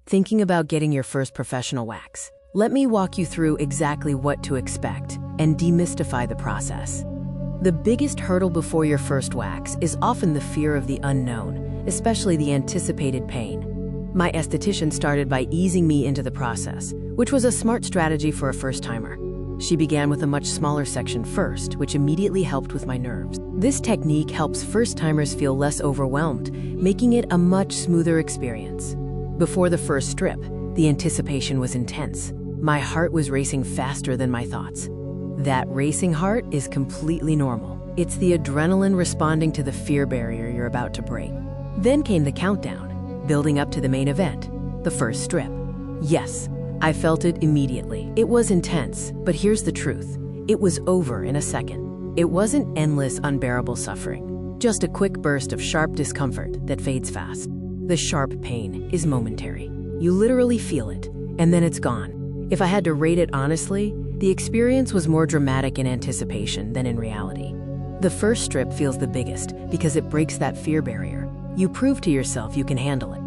Thinking about getting your first professional wax? Let me walk you through exactly what to expect and demystify the process. The biggest hurdle before your first wax is often the fear of the unknown, especially the anticipated pain. My esthetician started by easing me into the process, which was a smart strategy for a first-timer. She began with a much smaller section first, which immediately helped with my nerves. This technique helps first-timers feel less overwhelmed, making it a much smoother experience. Before the first strip, the anticipation was intense. My heart was racing faster than my thoughts. That racing heart is completely normal. It's the adrenaline responding to the fear barrier you're about to break. Then came the countdown, building up to the main event, the first strip. Yes, I felt it immediately. It was intense, but here's the truth. It was over in a second. It wasn't endless, unbearable suffering, just a quick burst of sharp discomfort that fades fast. The sharp pain is momentary. You literally feel it, and then it's gone. If I had to rate it honestly, the experience was more dramatic in anticipation than in reality. The first strip feels the biggest because it breaks that fear barrier. You prove to yourself you can handle it.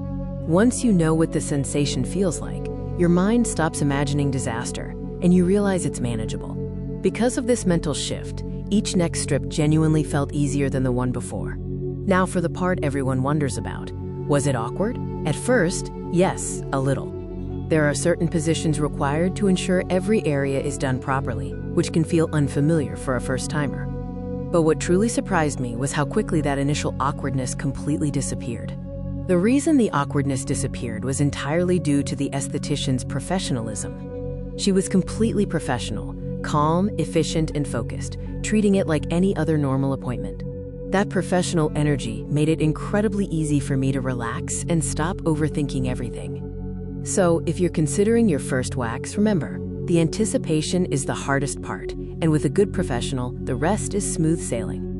Once you know what the sensation feels like, your mind stops imagining disaster, and you realize it's manageable. Because of this mental shift, each next strip genuinely felt easier than the one before. Now for the part everyone wonders about. Was it awkward? At first, yes, a little. There are certain positions required to ensure every area is done properly, which can feel unfamiliar for a first-timer. But what truly surprised me was how quickly that initial awkwardness completely disappeared. The reason the awkwardness disappeared was entirely due to the esthetician's professionalism. She was completely professional, calm, efficient, and focused, treating it like any other normal appointment. That professional energy made it incredibly easy for me to relax and stop overthinking everything. So, if you're considering your first wax, remember, the anticipation is the hardest part, and with a good professional, the rest is smooth sailing.